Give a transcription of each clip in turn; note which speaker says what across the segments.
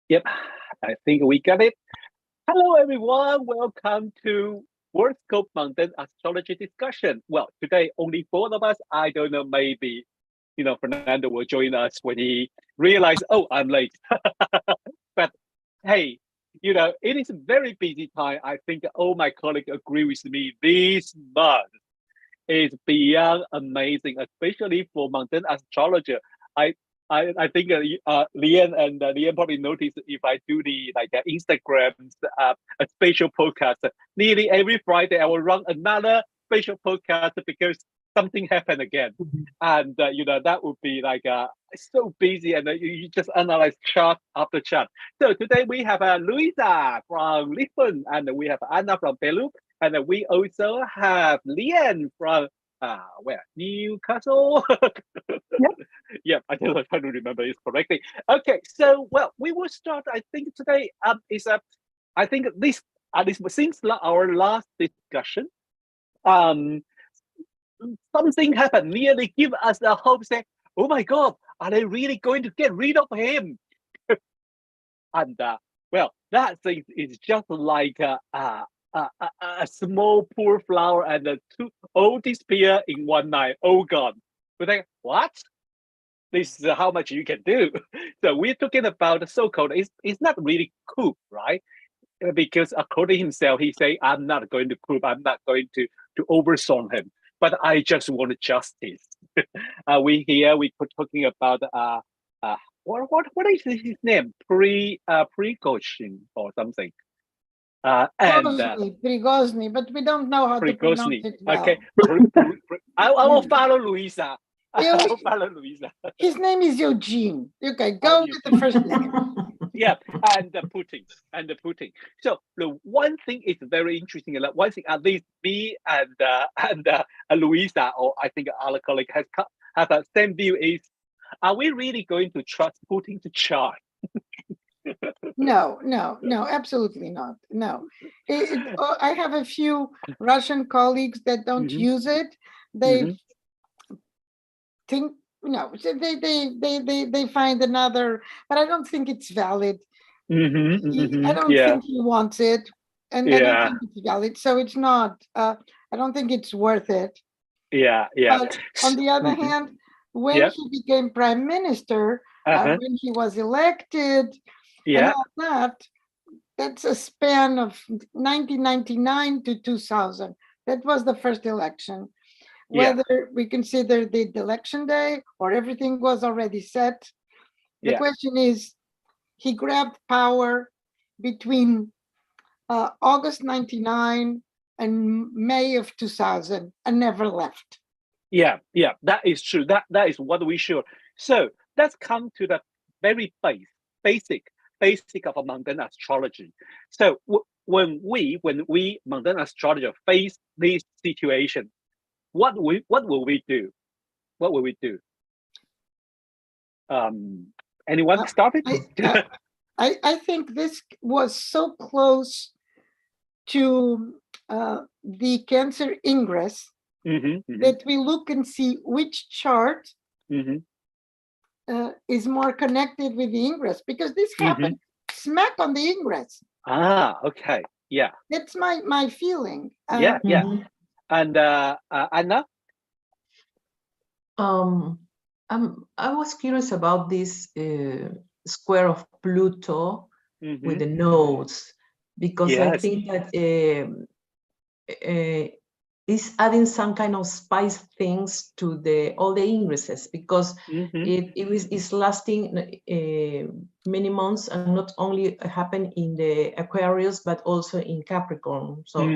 Speaker 1: Yep, I think we got it. Hello, everyone. Welcome to Worldscope Mundane Astrology discussion. Well, today only four of us. I don't know, maybe Fernando will join us when he realizes, oh, I'm late. But hey, it is a very busy time. I think all my colleagues agree with me. This month is beyond amazing, especially for Mundane Astrologer. I I think Lian probably noticed if I do the Instagram's a spatial podcast, nearly every Friday I will run another spatial podcast because something happened again, and that would be so busy, and you just analyze chart after chart. So today we have Luisa from Lisbon, and we have Anna from Peru, and we also have Lian from where? Newcastle.
Speaker 2: Yep.
Speaker 1: Yeah, I think I'm trying to remember it correctly. Okay, so we will start. I think today is I think this since our last discussion, um, something happened. Nearly give us the hope. Say, oh my God, are they really going to get rid of him? And that thing is just like a small poor flower, and the two all disappear in one night. Oh God, we think what? This is how much you can do. So we're talking about the so-called, it's not really coup, right? Because according to himself, he say, I'm not going to coup, I'm not going to overthrow him, but I just want justice. We talking about what is his name? Prigozhin or something.
Speaker 2: Prigozny, but we don't know how to pronounce it well.
Speaker 1: Okay, I will follow Luisa.
Speaker 2: His name is Eugene. Okay, go with the first name.
Speaker 1: Yeah, and Putin. So the one thing is very interesting. One thing, at least me and Luisa, or I think our colleague has the same view, is: are we really going to trust Putin to chart?
Speaker 2: No, absolutely not. No, I have a few Russian colleagues that don't use it. They think they find another, but I don't think it's valid. I don't think he wants it, and I don't think it's valid. So it's not. I don't think it's worth it.
Speaker 1: Yeah.
Speaker 2: But on the other hand, when he became prime minister, when he was elected, and all that, that's a span of 1999 to 2000. That was the first election. Whether we consider the election day or everything was already set, the question is, he grabbed power between August 99 and May of 2000 and never left.
Speaker 1: Yeah, that is true. That is what we should. So let's come to the very basic of a mundane astrology. So when we mundane astrologer face this situation, what will we do? What will we do? Anyone start it?
Speaker 2: I think this was so close to the Cancer ingress that we look and see which chart is more connected with the ingress, because this happened smack on the ingress.
Speaker 1: Okay. Yeah.
Speaker 2: That's my feeling.
Speaker 1: Yeah. And Anna?
Speaker 3: I was curious about this square of Pluto with the nodes, because I think that it's adding some kind of spice things to all the ingresses, because it's lasting many months, and not only happen in the Aquarius but also in Capricorn. So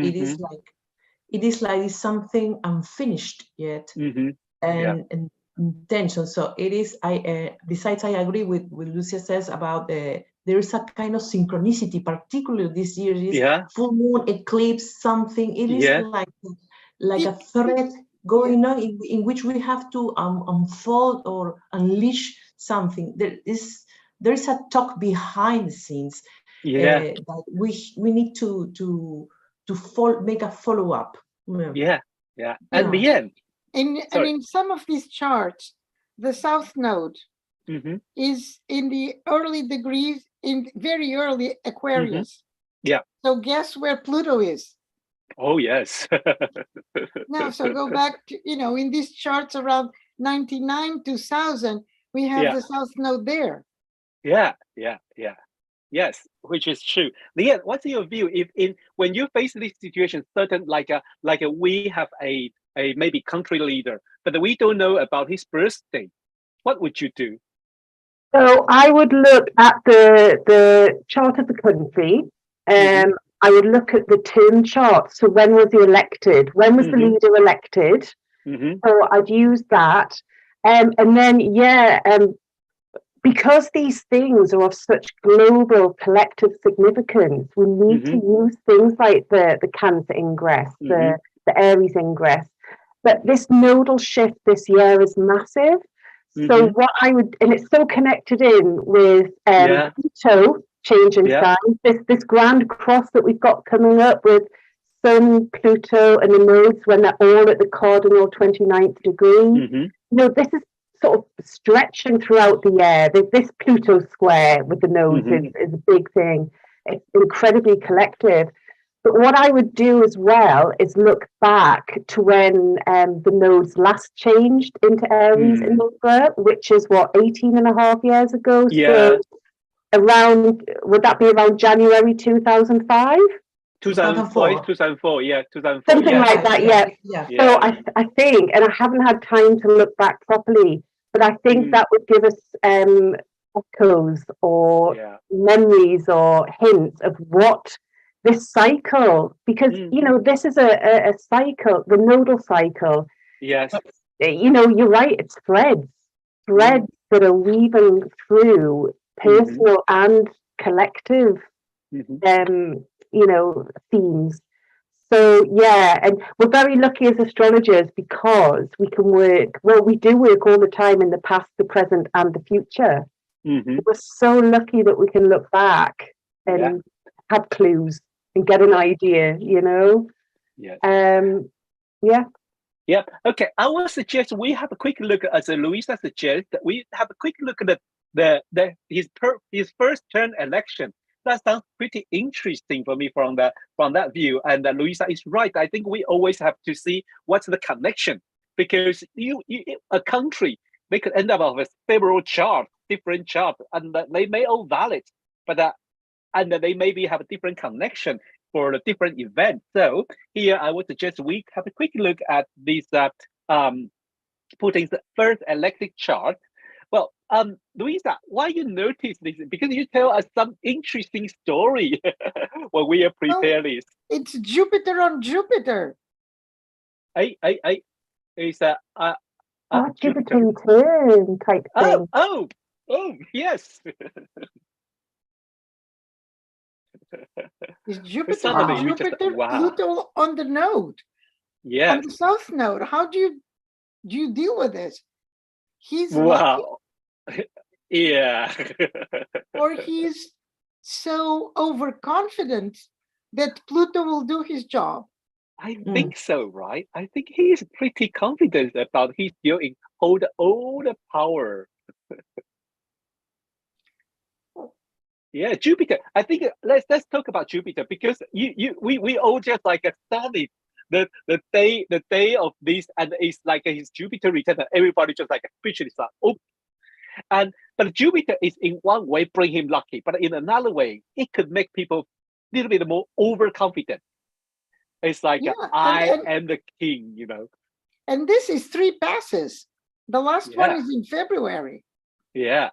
Speaker 3: it is like something unfinished yet, and tension. So it is. Besides, I agree with Lucia says about there is a kind of synchronicity, particularly this year. Is full moon, eclipse, something. It is like a thread going on in which we have to unfold or unleash something. There is a talk behind the scenes that we need to make a follow up.
Speaker 1: And the end.
Speaker 2: In some of these charts, the South Node is in the early degrees in very early Aquarius.
Speaker 1: Yeah.
Speaker 2: So guess where Pluto is?
Speaker 1: Oh, yes.
Speaker 2: Now, so go back to, in these charts around 99, 2000, we have the South Node there.
Speaker 1: Yeah. Yes, which is true. Leanne, what's your view if when you face this situation, certain we have a maybe country leader, but we don't know about his birthday, what would you do?
Speaker 4: So I would look at the chart of the country. I would look at the term chart. So when was he elected? When was the leader elected? So I'd use that. And then, because these things are of such global collective significance, we need to use things like the Cancer ingress, the Aries ingress. But this nodal shift this year is massive. So what I would, and it's so connected in with Pluto changing signs, this grand cross that we've got coming up with Sun, Pluto, and the nodes when they're all at the cardinal 29th degree. This is sort of stretching throughout the year. This Pluto square with the nodes is a big thing. It's incredibly collective. But what I would do as well is look back to when the nodes last changed into Aries in Libra, which is 18 and a half years ago.
Speaker 1: Yeah.
Speaker 4: So would that be around January 2005?
Speaker 1: 2004, 2004, yeah, 2004.
Speaker 4: Something like that, yeah. So I think, and I haven't had time to look back properly, but I think that would give us echoes or memories or hints of what this cycle, because this is a cycle, the nodal cycle.
Speaker 1: Yes.
Speaker 4: You're right, it's threads that are weaving through personal and collective themes. So and we're very lucky as astrologers because we can we do work all the time in the past, the present and the future. We're so lucky that we can look back and have clues and get an idea,
Speaker 1: Yeah. Okay. I will suggest we have a quick look, as Louisa suggests, that we have a quick look at his first term election. That sounds pretty interesting for me from that view. And Louisa is right. I think we always have to see what's the connection, because a country, they could end up with several charts, different charts, and they may all valid, but and they maybe have a different connection for a different event. So here I would suggest we have a quick look at this Putin's first elected chart. Well, Louisa, why you notice this? Because you tell us some interesting story when we are preparing this.
Speaker 2: It's Jupiter on Jupiter.
Speaker 1: It's a
Speaker 4: Jupiter return type thing.
Speaker 1: Oh, yes.
Speaker 2: Is Jupiter on Jupiter, Pluto on the node?
Speaker 1: Yeah.
Speaker 2: On the south node. How do you deal with this? He's
Speaker 1: yeah.
Speaker 2: Or he's so overconfident that Pluto will do his job.
Speaker 1: I think so, right? I think he is pretty confident about he's still hold all the power. Yeah, Jupiter. I think let's talk about Jupiter, because we all just studied the day of this, and it's like his Jupiter return, and everybody just speechless. But Jupiter is in one way bring him lucky, but in another way it could make people a little bit more overconfident. It's like I am the king,
Speaker 2: And this is 3 passes. The last one is in February.
Speaker 1: Yeah.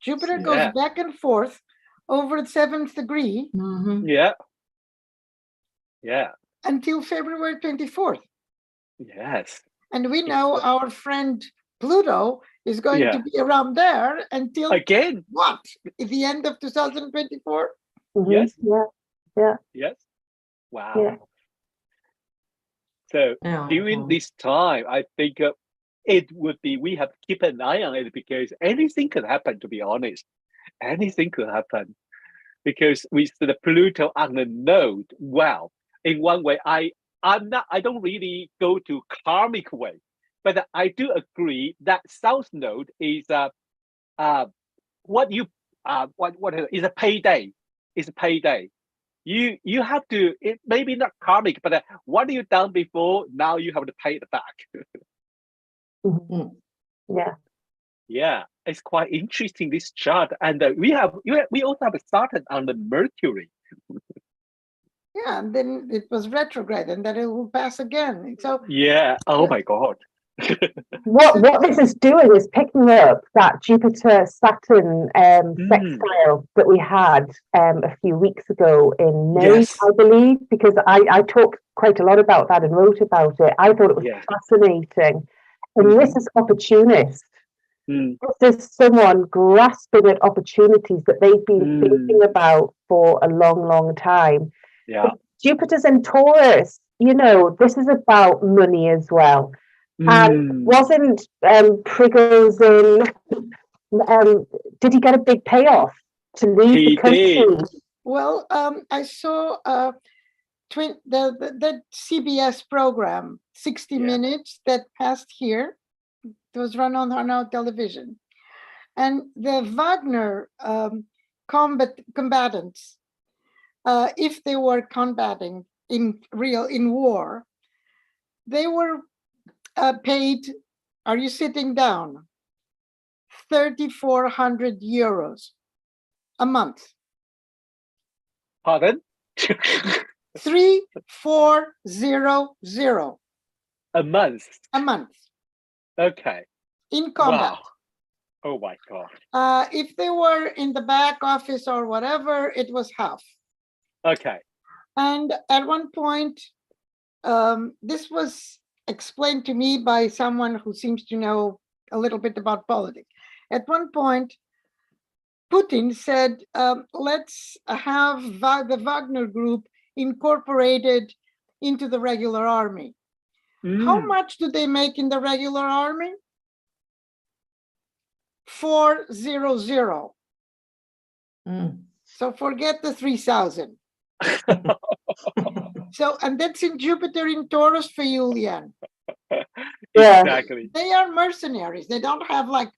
Speaker 2: Jupiter goes back and forth over the 7th degree.
Speaker 1: Yeah.
Speaker 2: Until February 24th.
Speaker 1: Yes.
Speaker 2: And we know our friend Pluto is going to be around there until
Speaker 1: again.
Speaker 2: What? At the end of 2024?
Speaker 1: Yes.
Speaker 4: Yeah.
Speaker 1: Yes. Wow.
Speaker 4: Yeah.
Speaker 1: So during this time, I think it would be, we have to keep an eye on it, because anything could happen, to be honest. Anything could happen. Because with the Pluto on the node, well, in one way, I don't really go to karmic way, but I do agree that South Node is what you what is a payday? It's a payday. You have to, it maybe not karmic, but what you done before, now you have to pay it back.
Speaker 4: Yeah.
Speaker 1: Yeah, it's quite interesting, this chart. And we also have started on the Mercury.
Speaker 2: Yeah, and then it was retrograde, and then it will pass again. So
Speaker 1: yeah, oh my God.
Speaker 4: What this is doing is picking up that Jupiter Saturn sextile that we had a few weeks ago in May,
Speaker 1: Yes.
Speaker 4: I believe, because I talked quite a lot about that and wrote about it. I thought it was fascinating. And this is opportunist. This is someone grasping at opportunities that they've been thinking about for a long, long time.
Speaker 1: Yeah.
Speaker 4: But Jupiter's in Taurus, you know, this is about money as well. And wasn't Priggles in, did he get a big payoff to leave the country?
Speaker 1: Did.
Speaker 2: Well, I saw the CBS program, 60 Minutes, that passed here. It was run on our television. And the Wagner combatants, if they were combating in war, they were paid, are you sitting down? 3,400 euros a month.
Speaker 1: Pardon?
Speaker 2: 3,400
Speaker 1: A month.
Speaker 2: a month
Speaker 1: Okay.
Speaker 2: in combat.
Speaker 1: Wow. Oh my God.
Speaker 2: If they were in the back office or whatever, it was half.
Speaker 1: Okay.
Speaker 2: And at one point, this was explained to me by someone who seems to know a little bit about politics. At one point, Putin said, let's have the Wagner group incorporated into the regular army. How much do they make in the regular army? 400. So forget the 3,000. So, and that's in Jupiter in Taurus for Julian.
Speaker 1: Exactly.
Speaker 2: They are mercenaries. They don't have like,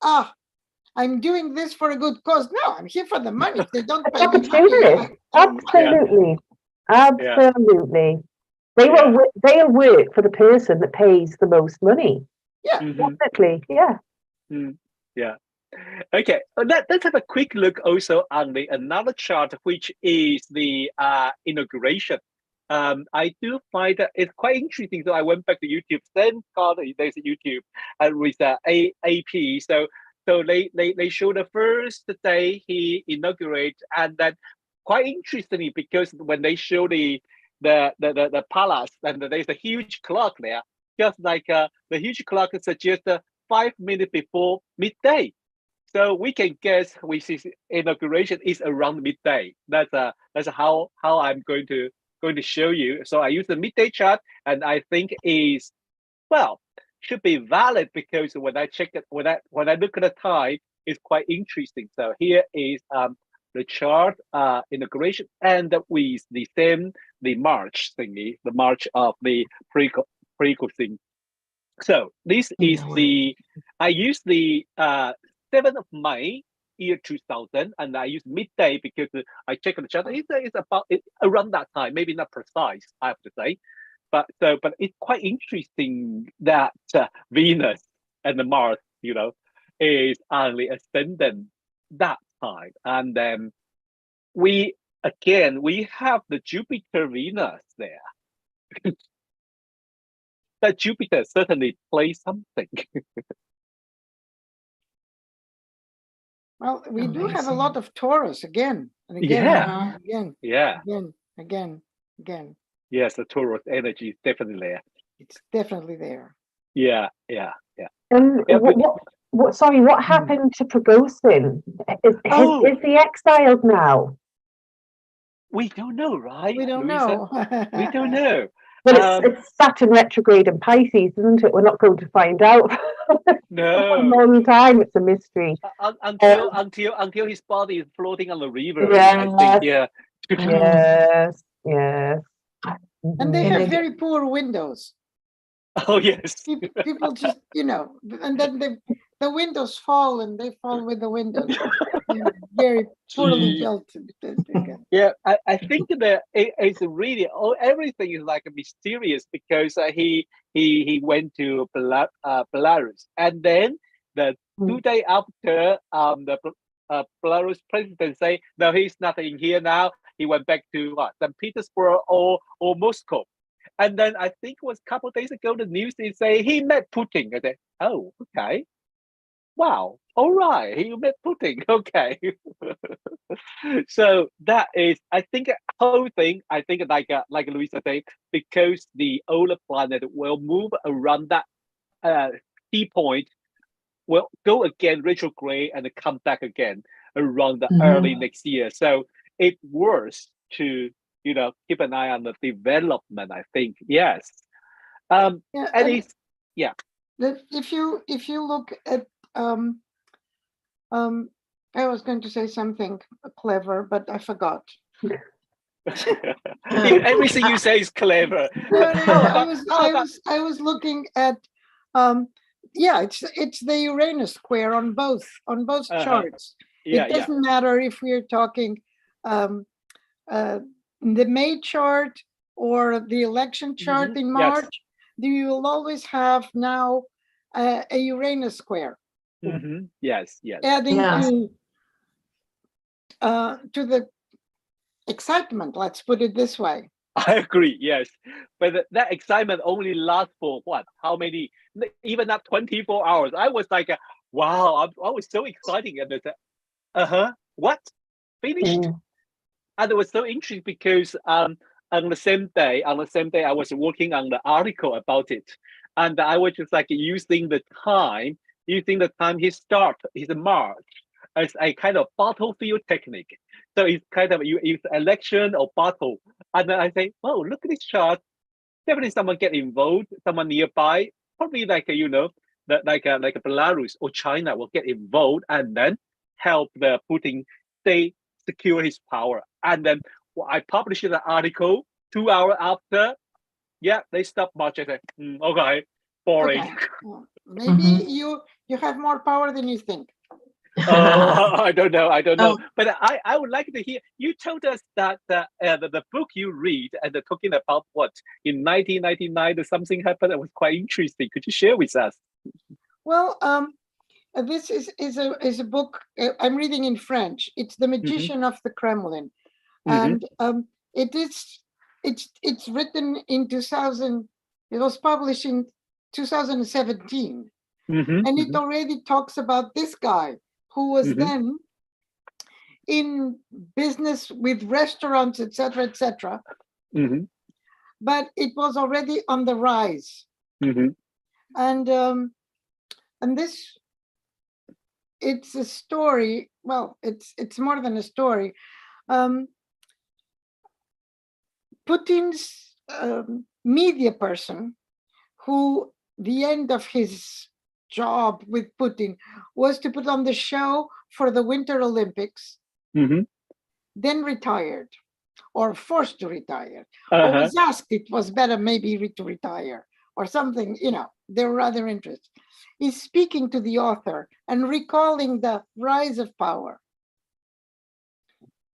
Speaker 2: I'm doing this for a good cause. No, I'm here for the money. If they don't pay me money.
Speaker 4: Absolutely. Absolutely. They'll work for the person that pays the most money.
Speaker 2: Yeah.
Speaker 4: Definitely. Yeah.
Speaker 1: Yeah. Okay, let's have a quick look also on another chart, which is the inauguration. I do find that it's quite interesting. So I went back to YouTube. Same card, there's YouTube, with AP. So they show the first day he inaugurated, and then quite interestingly, because when they show the palace, and there's a huge clock there, just like the huge clock suggests 5 minutes before midday. So we can guess which is inauguration is around midday. That's how I'm going to show you. So I use the midday chart, and I think is should be valid, because when I check it, when I look at the time, it's quite interesting. So here is the chart inauguration, and with the same the March thingy, the March of the prequel thing. So this is I use the 7th of May, year 2000, and I use midday because I check the chart. It's about around that time, maybe not precise, I have to say, but it's quite interesting that Venus and the Mars, is only ascendant that time, and then we have the Jupiter Venus there. That Jupiter certainly plays something.
Speaker 2: Well, we do have a lot of Taurus again and again, again.
Speaker 1: Yes, the Taurus energy is definitely there.
Speaker 2: It's definitely there.
Speaker 1: Yeah.
Speaker 4: And what happened to Prigozhin? Is he exiled now?
Speaker 1: We don't know, right?
Speaker 2: We don't
Speaker 1: Louisa?
Speaker 2: know.
Speaker 1: We don't know.
Speaker 4: Well, it's Saturn retrograde in Pisces, isn't it? We're not going to find out.
Speaker 1: No.
Speaker 4: For a long time, it's a mystery.
Speaker 1: Until his body is floating on the river.
Speaker 4: Yes.
Speaker 1: I think, yeah.
Speaker 4: Yes.
Speaker 2: And they have very poor windows.
Speaker 1: Oh, yes.
Speaker 2: People just, and then the windows fall and they fall with the windows. Very poorly built.
Speaker 1: Yeah, I think that it's really everything is like mysterious because he went to Belarus, and then the 2 days after the Belarus president say no, he's not in here now. He went back to St. Petersburg or Moscow, and then I think it was a couple of days ago the news they say he met Putin. I said, oh, okay. Wow, all right, he met Putin, okay. So that is, I think, whole thing, I think like Louisa said, because the older planet will move around that key point, will go again retrograde and come back again around the early next year. So it worth to, keep an eye on the development, I think, yes. And it's, yeah.
Speaker 2: If you look at I was going to say something clever, but I forgot.
Speaker 1: Everything you say is clever.
Speaker 2: I was looking at it's the Uranus square on both charts. It doesn't matter if we're talking the May chart or the election chart in March. You will always have now a Uranus square.
Speaker 1: Yes.
Speaker 2: Adding to the excitement, let's put it this way.
Speaker 1: I agree, yes. But that excitement only lasts for what? How many? Even not 24 hours. I was like, wow, I was so excited. And what? Finished? And it was so interesting because on the same day, I was working on the article about it. And I was just like using the time his march as a kind of battlefield technique. So it's kind of you use election or battle. And then I say, oh, look at this chart. Definitely someone get involved, someone nearby, probably like like Belarus or China will get involved and then help the Putin stay secure his power. And then I published the article 2 hours after. Yeah, they stopped marching. I said, okay, boring.
Speaker 2: Okay. Maybe you have more power than you think.
Speaker 1: I don't know. But I would like to hear, you told us that the book you read and talking about what in 1999 something happened that was quite interesting. Could you share with us?
Speaker 2: Well, this is a book I'm reading in French. It's The Magician of the Kremlin, and it's written in 2000. It was published in 2017, and it already talks about this guy who was then in business with restaurants, etc., etc. But it was already on the rise, and this, it's a story. Well, it's more than a story. Putin's media person, who the end of his job with Putin was to put on the show for the Winter Olympics, then retired or forced to retire, or was asked it was better maybe to retire or something, there were other interests. He's speaking to the author and recalling the rise of power.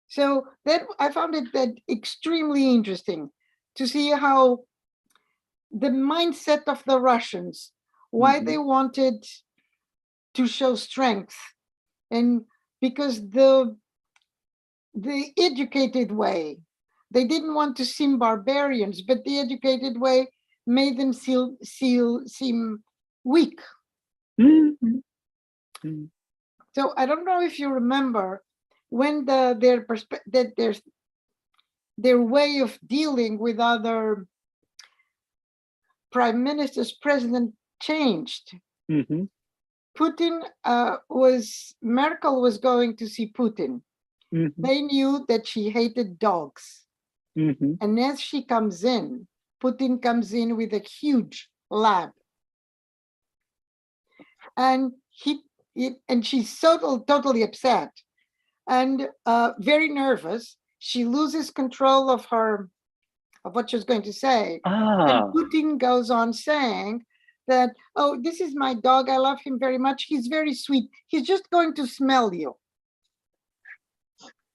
Speaker 2: So that I found it that extremely interesting to see how the mindset of the Russians, why they wanted to show strength, and because the educated way, they didn't want to seem barbarians, but the educated way made them seem weak. So I don't know if you remember when their way of dealing with other prime ministers, president changed. Merkel was going to see Putin. They knew that she hated dogs. And as she comes in, Putin comes in with a huge lab. And she's totally upset and very nervous. She loses control of what she was going to say. And Putin goes on saying that, oh, this is my dog, I love him very much, he's very sweet, he's just going to smell you.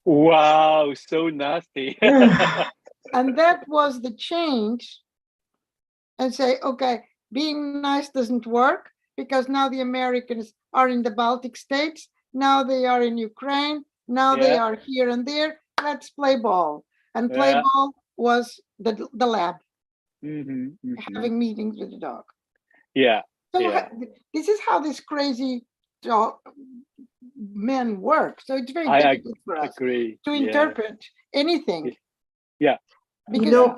Speaker 1: Wow, so nasty.
Speaker 2: And that was the change. And say, okay, being nice doesn't work, because now the Americans are in the Baltic states, now they are in Ukraine, now they are here and there, let's play ball. And play ball was the lab, having meetings with the dog.
Speaker 1: Yeah.
Speaker 2: So this is how this crazy dog men work. So it's very difficult for us to interpret anything.
Speaker 1: Yeah.
Speaker 2: Because,
Speaker 3: you know,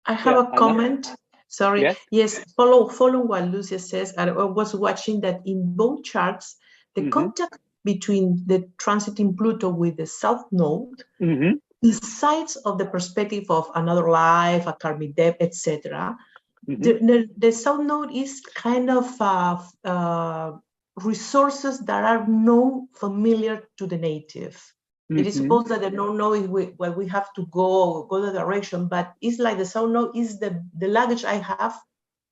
Speaker 3: I have a comment. Sorry. Yes, follow what Lucia says. I was watching that in both charts, the contact between the transiting Pluto with the South Node, besides of the perspective of another life, a karmic debt, etc., the South Node is kind of resources that are known familiar to the native. It is supposed that the North Node is where we have to go the direction, but it's like the South Node is the luggage I have.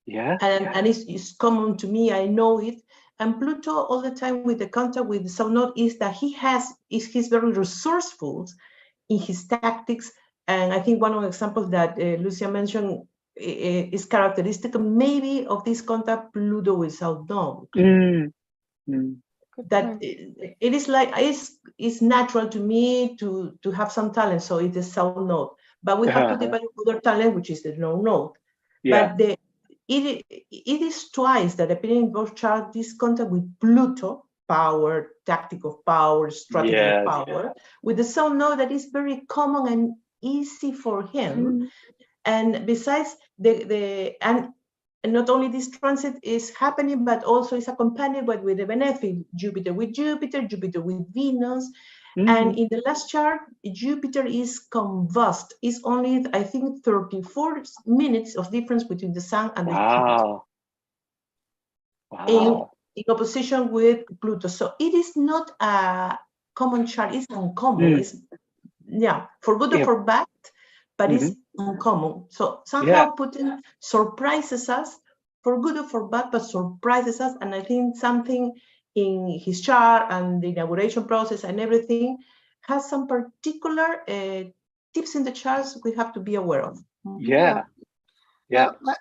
Speaker 1: Yeah.
Speaker 3: And it's common to me, I know it. And Pluto all the time with the contact with the South Node is that he's very resourceful in his tactics. And I think one of the examples that Lucia mentioned is characteristic maybe of this contact Pluto with South Node. That it is like it's natural to me to have some talent, so it is South Node, but we have to develop other talent, which is the North Node. But it is twice that appearing in both charts this contact with Pluto, power, tactical power, strategic power, with the South Node that is very common and easy for him. And besides and not only this transit is happening, but also is accompanied with the benefic Jupiter with Jupiter, Jupiter with Venus. And in the last chart, Jupiter is combust. It's only, I think, 34 minutes of difference between the Sun and the Jupiter. In opposition with Pluto. So it is not a common chart, it's uncommon. It's, for good or for bad, but it's uncommon. So somehow Putin surprises us, for good or for bad, but surprises us. And I think something in his chart and the inauguration process and everything has some particular tips in the charts we have to be aware of.
Speaker 2: Well,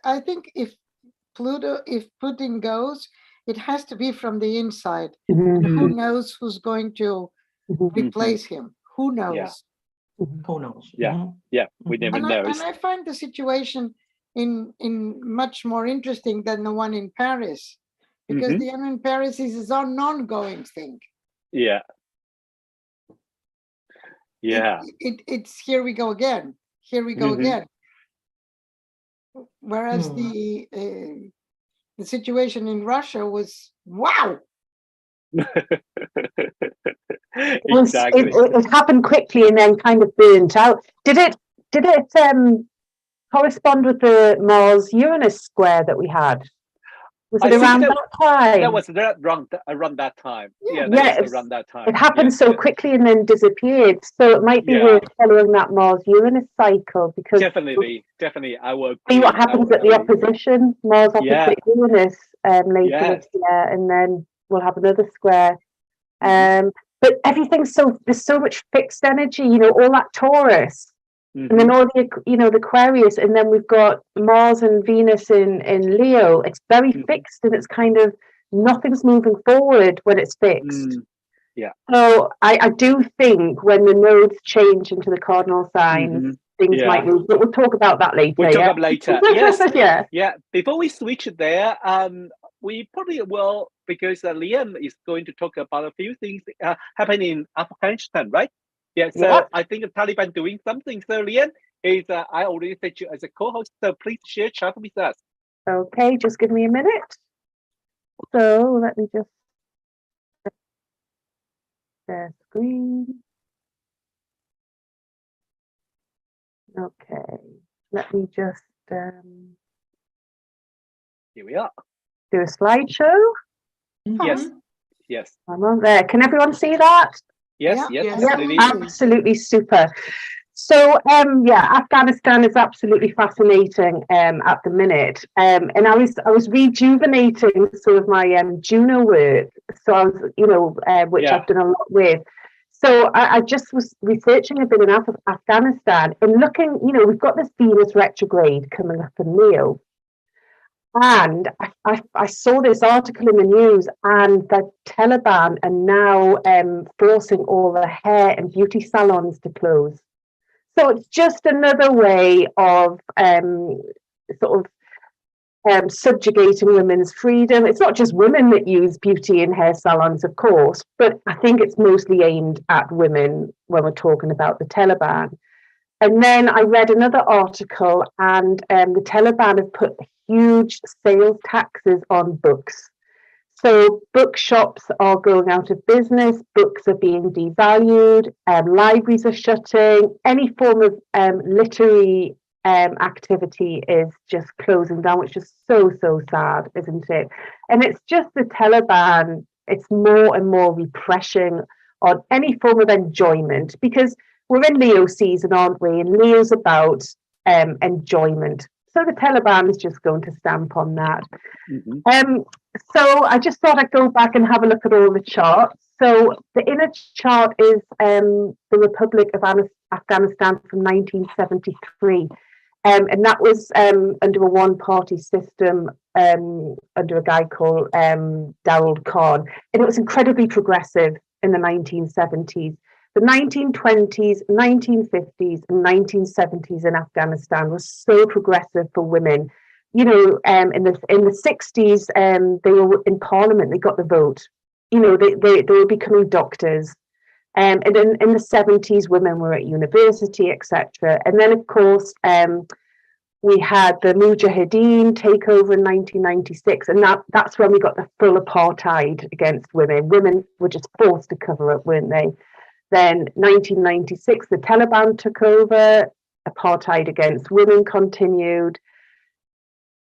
Speaker 2: I think if Putin goes, it has to be from the inside. And who knows who's going to replace him? Who knows?
Speaker 3: Who knows?
Speaker 1: We never know.
Speaker 2: And I find the situation in much more interesting than the one in Paris, because the one in Paris is an ongoing thing. It's here we go again. Here we go again. Whereas the situation in Russia was wow.
Speaker 1: Exactly.
Speaker 4: It happened quickly and then kind of burnt out. Did it correspond with the Mars-Uranus square that we had? Was it around that time?
Speaker 1: That was around that time. Around that time.
Speaker 4: It happened so quickly and then disappeared. So it might be worth following that Mars-Uranus cycle, because
Speaker 1: definitely, I will
Speaker 4: see what happens at the opposition. Mars opposite Uranus later this year, and then we'll have another square. But everything's there's so much fixed energy, all that Taurus. And then all the Aquarius, and then we've got Mars and Venus in Leo. It's very fixed, and it's kind of nothing's moving forward when it's fixed. So I do think when the nodes change into the cardinal signs, things might move. But we'll talk about that later.
Speaker 1: We'll talk about later. Yes. Before we switch there, we probably will, because Liam is going to talk about a few things happening in Afghanistan, right? So I think the Taliban doing something. So Lian, I already set you as a co-host, so please share chat with us.
Speaker 4: Okay, just give me a minute. So let me just share screen. Okay, let me just
Speaker 1: here we are.
Speaker 4: Do a slideshow.
Speaker 1: Yes.
Speaker 4: I'm on there. Can everyone see that?
Speaker 1: Yes, absolutely.
Speaker 4: Absolutely super. So yeah, Afghanistan is absolutely fascinating at the minute, and I was rejuvenating some of my Juno work. So I was, which I've done a lot with. So I just was researching a bit in Afghanistan and looking. We've got this Venus retrograde coming up in Leo, and I saw this article in the news, and the Taliban are now forcing all the hair and beauty salons to close. So it's just another way of subjugating women's freedom. It's not just women that use beauty and hair salons, of course, but I think it's mostly aimed at women when we're talking about the Taliban. And then I read another article, and the Taliban have put huge sales taxes on books. So bookshops are going out of business, books are being devalued, libraries are shutting, any form of literary activity is just closing down, which is so sad, isn't it? And it's just the Taliban, it's more and more repression on any form of enjoyment, because we're in Leo season, aren't we? And Leo's about enjoyment. So the Taliban is just going to stamp on that. So I just thought I'd go back and have a look at all the charts. So the inner chart is the Republic of Afghanistan from 1973. And that was under a one-party system under a guy called Darul Khan. And it was incredibly progressive in the 1970s. The 1920s, 1950s, and 1970s in Afghanistan was so progressive for women. In the 60s, they were in parliament, they got the vote. They were becoming doctors. And in the 70s, women were at university, etc. And then, of course, we had the Mujahideen take over in 1996, and that's when we got the full apartheid against women. Women were just forced to cover up, weren't they? Then 1996, the Taliban took over, apartheid against women continued.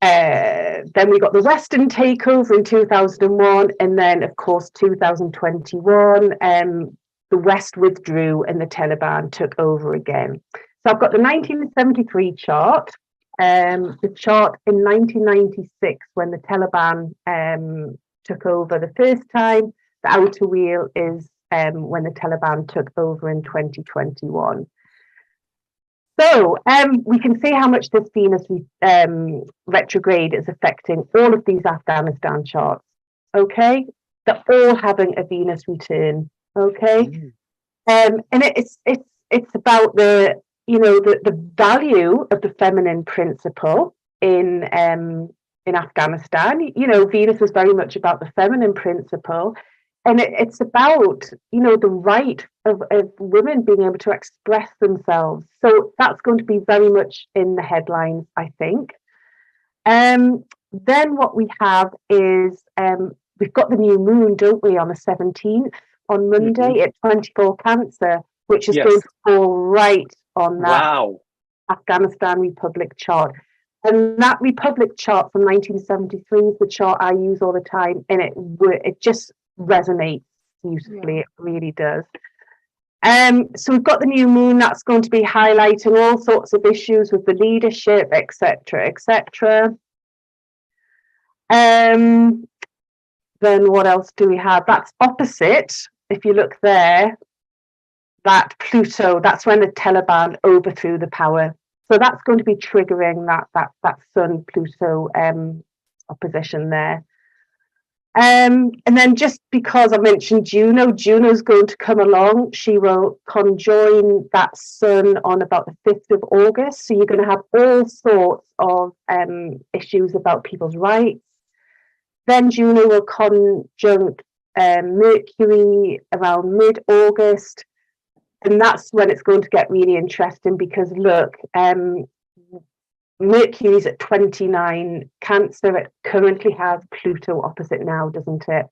Speaker 4: Then we got the Western takeover in 2001, and then, of course, 2021, the West withdrew and the Taliban took over again. So I've got the 1973 chart, the chart in 1996 when the Taliban took over the first time. The outer wheel is when the Taliban took over in 2021. So we can see how much this Venus retrograde is affecting all of these Afghanistan charts. Okay, they're all having a Venus return. Okay, and it's about the value of the feminine principle in Afghanistan. Venus is very much about the feminine principle. And it's about, the right of women being able to express themselves. So that's going to be very much in the headlines, I think. Then what we have is, we've got the new moon, don't we, on the 17th, on Monday at 24 Cancer, which is going to fall right on that Afghanistan Republic chart. And that Republic chart from 1973 is the chart I use all the time, and it just resonates beautifully. It really does. So we've got the new moon that's going to be highlighting all sorts of issues with the leadership, etc. Then what else do we have? That's opposite. If you look there, that Pluto, that's when the Taliban overthrew the power. So that's going to be triggering that Sun Pluto opposition there. And then just because I mentioned Juno's going to come along. She will conjoin that Sun on about the 5th of August. So you're going to have all sorts of issues about people's rights. Then Juno will conjunct Mercury around mid-August. And that's when it's going to get really interesting because, look, Mercury's at 29 Cancer. It currently has Pluto opposite now, doesn't it?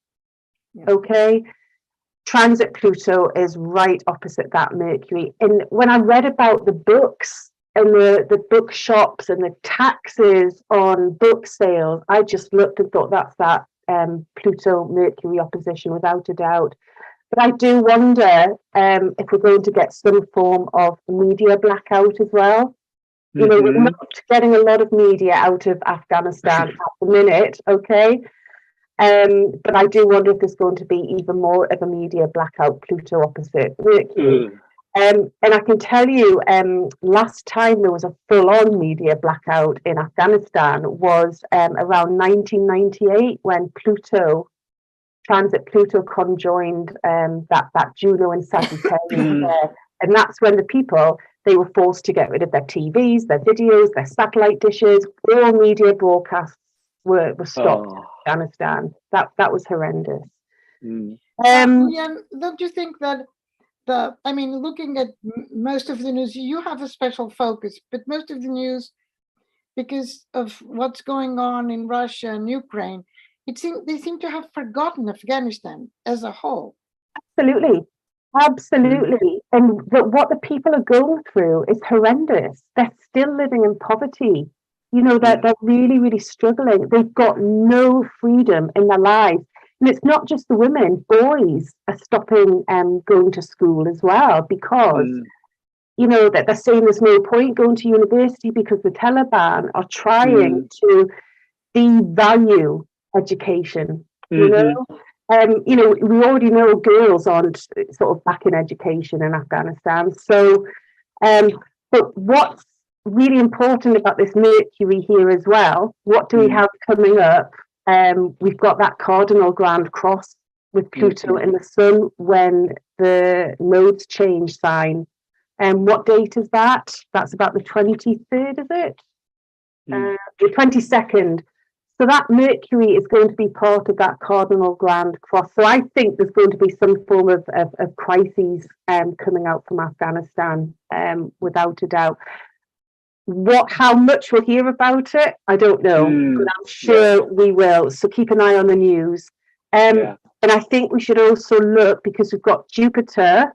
Speaker 4: Yeah. Okay. Transit Pluto is right opposite that Mercury. And when I read about the books and the bookshops and the taxes on book sales, I just looked and thought that's that Pluto Mercury opposition without a doubt. But I do wonder if we're going to get some form of media blackout as well. You know, we're not getting a lot of media out of Afghanistan at the minute, okay? But I do wonder if there's going to be even more of a media blackout, Pluto opposite Mercury. And I can tell you, last time there was a full-on media blackout in Afghanistan was around 1998 when transit Pluto conjoined that Juno and Sagittarius there. And that's when the people, they were forced to get rid of their TVs, their videos, their satellite dishes. All media broadcasts were stopped in Afghanistan. That was horrendous.
Speaker 2: Don't you think that looking at most of the news, you have a special focus, but most of the news, because of what's going on in Russia and Ukraine, they seem to have forgotten Afghanistan as a whole.
Speaker 4: Absolutely. And what the people are going through is horrendous. They're still living in poverty. You know, they're really, really struggling. They've got no freedom in their lives. And it's not just the women, boys are stopping going to school as well because, you know, that they're saying there's no point going to university because the Taliban are trying to devalue education, you know. You know, we already know girls aren't sort of back in education in Afghanistan. So, but what's really important about this Mercury here as well, what do we have coming up? We've got that cardinal grand cross with Pluto and the Sun when the nodes change sign. And what date is that? That's about the 23rd, is it? The 22nd. So that Mercury is going to be part of that cardinal grand cross. So I think there's going to be some form of crises coming out from Afghanistan, without a doubt. How much we'll hear about it, I don't know, but I'm sure we will. So keep an eye on the news. And I think we should also look, because we've got Jupiter,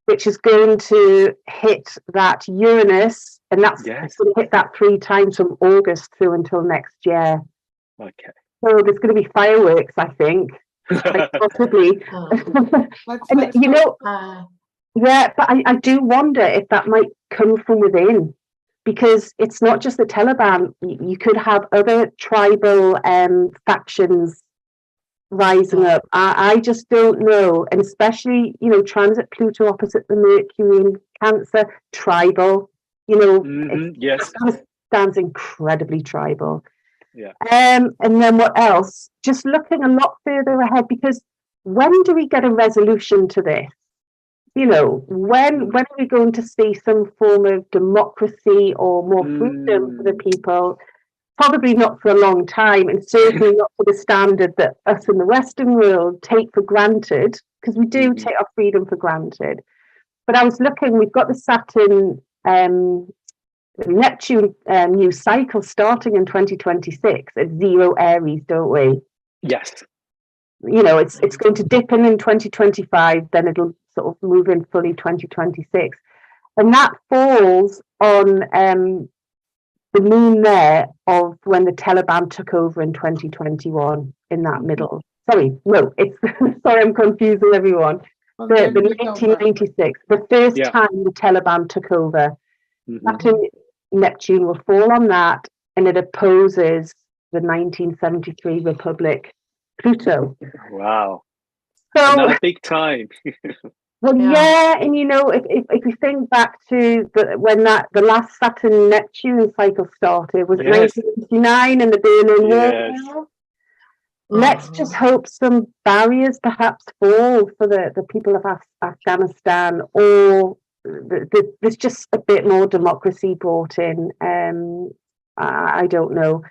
Speaker 4: which is going to hit that Uranus, and that's going to hit that 3 times from August through until next year.
Speaker 1: Okay.
Speaker 4: So there's going to be fireworks, I think, quite possibly. And, you know, but I do wonder if that might come from within, because it's not just the Taliban. You could have other tribal factions rising up. I just don't know. And especially, you know, transit Pluto opposite the Mercury in Cancer, tribal, you know, Afghanistan's incredibly tribal. And then what else? Just looking a lot further ahead, because when do we get a resolution to this? You know, when are we going to see some form of democracy or more freedom for the people? Probably not for a long time, and certainly not for the standard that us in the Western world take for granted, because we do take our freedom for granted. But I was looking, we've got the Saturn Neptune new cycle starting in 2026 at 0 Aries, don't we?
Speaker 1: Yes.
Speaker 4: You know, it's going to dip in 2025, then it'll sort of move in fully 2026. And that falls on the moon there of when the Taliban took over in 2021 in that middle. Sorry, no, it's sorry, I'm confusing everyone. The 1996, the first time the Taliban took over. Saturn Neptune will fall on that, and it opposes the 1973 Republic Pluto.
Speaker 1: Wow.
Speaker 4: So
Speaker 1: another big time.
Speaker 4: Well, and you know, if we think back to when the last Saturn Neptune cycle started, was it 1989 and the Berlin Wall? Let's just hope some barriers perhaps fall for the people of Afghanistan, or there's just a bit more democracy brought in. I don't know.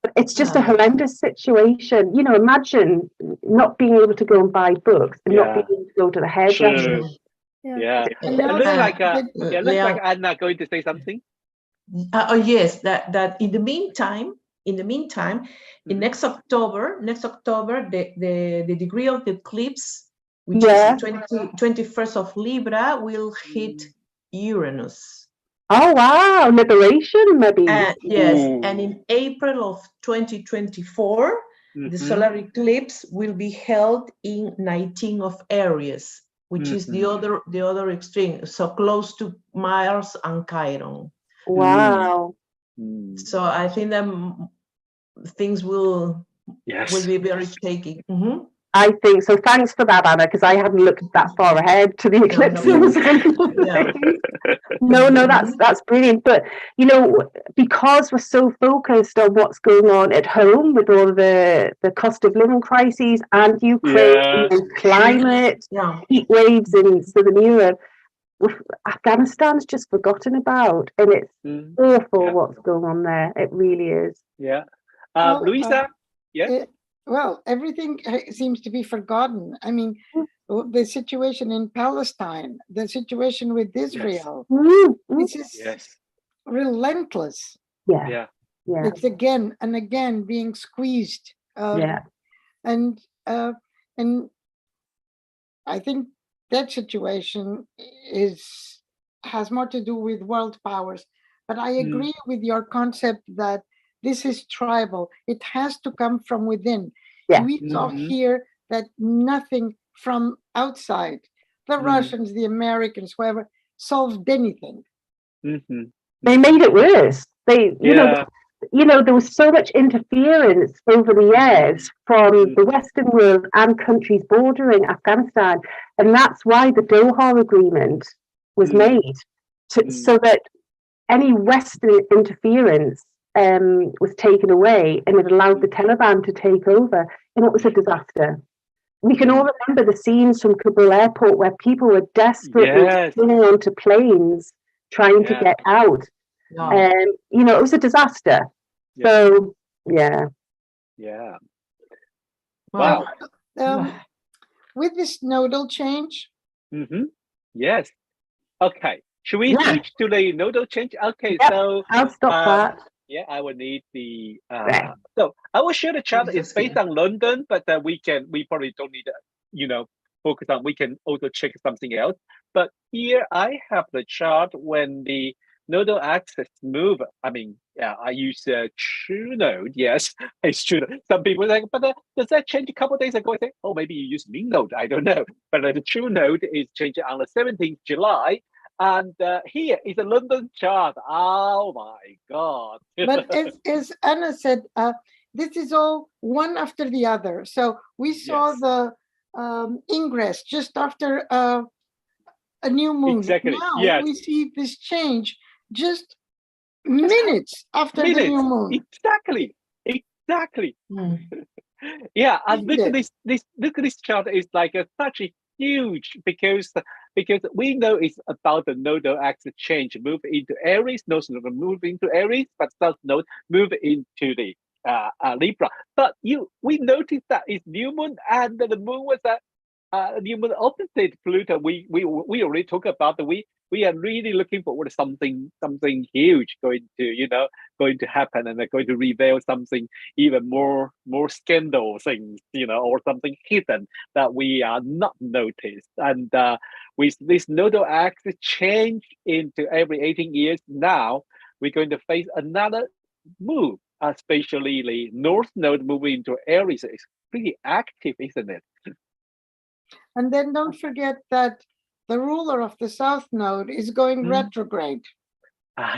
Speaker 4: But it's just a horrendous situation. You know, imagine not being able to go and buy books and not being able to go to the hairdresser.
Speaker 1: It looks like Anna going to say something.
Speaker 3: Yes, that in the meantime, in next October, the degree of the eclipse, which is 21st of Libra, will hit Uranus.
Speaker 4: Oh wow, liberation maybe.
Speaker 3: Yes, and in April of 2024, the solar eclipse will be held in 19 of Aries, which is the other extreme, so close to Mars and Chiron.
Speaker 4: Wow.
Speaker 3: So I think that things will be very shaky.
Speaker 4: I think so. Thanks for that, Anna, because I hadn't looked that far ahead to the eclipses. No, that's brilliant. But you know, because we're so focused on what's going on at home with all the cost of living crises and Ukraine and climate, heat waves in Southern Europe, Afghanistan's just forgotten about, and it's awful what's going on there. It really is.
Speaker 1: Louisa?
Speaker 2: Well, everything seems to be forgotten. I mean, the situation in Palestine, the situation with Israel, this is relentless. It's again and again being squeezed. And I think that situation has more to do with world powers. But I agree with your concept that this is tribal. It has to come from within. We saw here that nothing from outside, the Russians, the Americans, whoever, solved anything.
Speaker 4: They made it worse. You know, there was so much interference over the years from the Western world and countries bordering Afghanistan, and that's why the Doha Agreement was made, so that any Western interference was taken away, and it allowed the Taliban to take over, and it was a disaster. We can all remember the scenes from Kabul airport where people were desperately clinging onto planes trying to get out. You know, it was a disaster. So,
Speaker 1: Wow.
Speaker 2: With this nodal change?
Speaker 1: Yes. Okay. Should we switch to the nodal change? Okay, so
Speaker 4: I'll stop that.
Speaker 1: I will need the so I will share the chart. It's based on London, but we probably don't need to, focus on. We can also check something else. But here I have the chart when the nodal axis move. I mean, I use true node. Yes, it's true. Some people think, but does that change a couple of days ago? I think, maybe you use mean node. I don't know. But the true node is changing on the 17th July. And here is a London chart. Oh my God.
Speaker 2: But as Anna said, this is all one after the other. So we saw the ingress just after a new moon.
Speaker 1: Exactly.
Speaker 2: Now we see this change just minutes after the new moon.
Speaker 1: Exactly. Yeah, and look at this chart. Is like such a huge because we know it's about the nodal axis change, move into Aries, north node move into Aries, but south node move into the Libra. But we noticed that it's new moon, and the moon was new moon opposite Pluto. We already talked about that. We are really looking forward to something huge going to happen, and they're going to reveal something even more scandal things, or something hidden that we are not noticed. And with this nodal axis change into every 18 years, now we're going to face another move, especially the north node moving into Aries. It's pretty active, isn't it?
Speaker 2: And then don't forget that the ruler of the south node is going retrograde.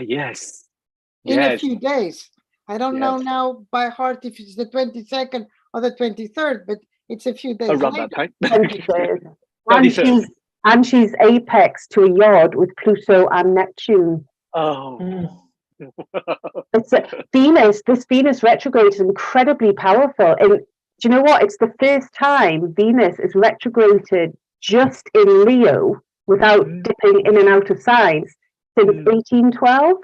Speaker 1: Yes.
Speaker 2: In a few days. I don't know now by heart if it's the 22nd or the 23rd, but it's a few days
Speaker 1: around
Speaker 2: later.
Speaker 1: that
Speaker 4: time. And she's apex to a yard with Pluto and Neptune. It's this Venus retrograde is incredibly powerful. And do you know what? It's the first time Venus is retrograded just in Leo without dipping in and out of signs since 1812.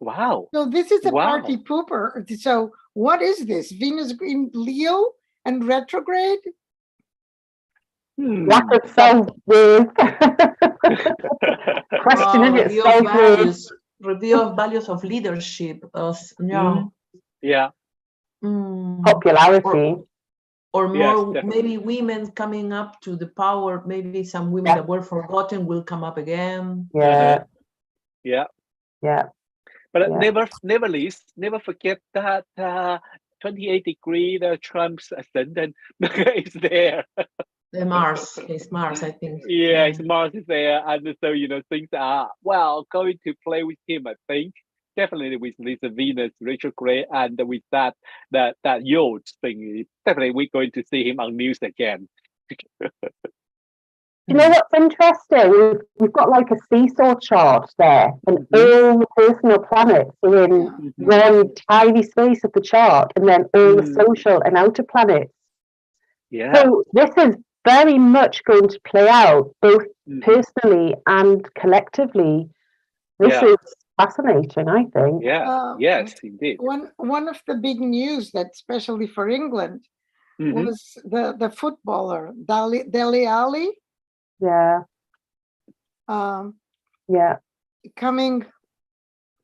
Speaker 1: Wow.
Speaker 2: So this is a party pooper. So what is this? Venus in Leo and retrograde?
Speaker 4: Lack of self-worth. Questioning its self-worth.
Speaker 3: Reveal values of leadership.
Speaker 4: Popularity.
Speaker 3: Or more, maybe women coming up to the power. Maybe some women that were forgotten will come up again.
Speaker 1: But never forget that 28 degree, the Trump's ascendant is there.
Speaker 3: The Mars, it's Mars, I think.
Speaker 1: Yeah, it's Mars is there, and so things are going to play with him. I think definitely with this Venus retrograde and with that yacht thing. Definitely, we're going to see him on news again.
Speaker 4: You know what's interesting? We've got like a seesaw chart there, and all the personal planets are in one tiny space of the chart, and then all the social and outer planets.
Speaker 1: Yeah.
Speaker 4: So this is very much going to play out both personally and collectively. This is fascinating, I think.
Speaker 1: Yeah. Yes, indeed.
Speaker 2: One of the big news that, especially for England, was the footballer Dele Alli.
Speaker 4: Yeah.
Speaker 2: Coming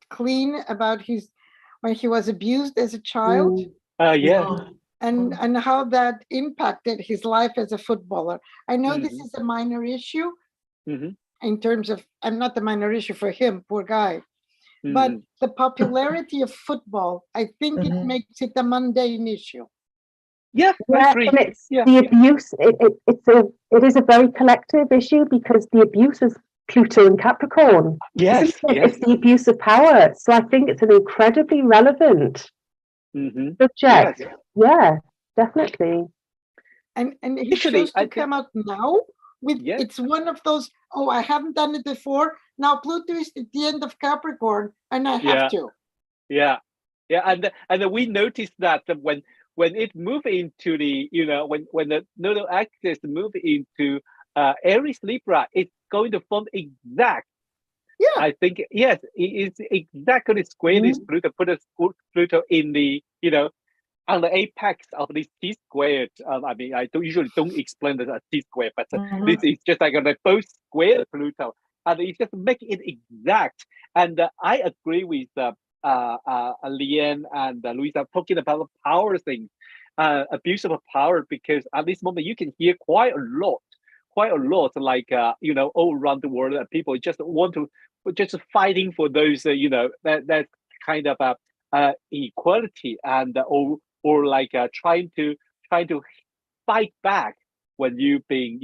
Speaker 2: clean about when he was abused as a child. And how that impacted his life as a footballer. I know this is a minor issue in terms of, and not a minor issue for him, poor guy, but the popularity of football, I think it makes it a mundane issue.
Speaker 1: Yeah, I agree.
Speaker 4: And it's the abuse. It is a very collective issue because the abuse is Pluto and Capricorn.
Speaker 1: Yes,
Speaker 4: it's the abuse of power. So I think it's an incredibly relevant subject. Yeah, definitely.
Speaker 2: And he chose to come out now with it's one of those. Oh, I haven't done it before. Now Pluto is at the end of Capricorn, and I have to.
Speaker 1: Yeah, and we noticed that when it moved into the when the Nodal Axis moved into Aries Libra, it's going to form exact.
Speaker 2: Yeah,
Speaker 1: I think yes, it's exactly square this Pluto. Put a Pluto in the on the apex of this T squared. I mean, I usually don't explain this as T squared, but this is just like both square Pluto, and it's just making it exact. And I agree with Leanne and Louisa talking about the power thing, abuse of power, because at this moment you can hear quite a lot, like all around the world, people just want to just fighting for those that kind of equality, and or like trying to fight back when you being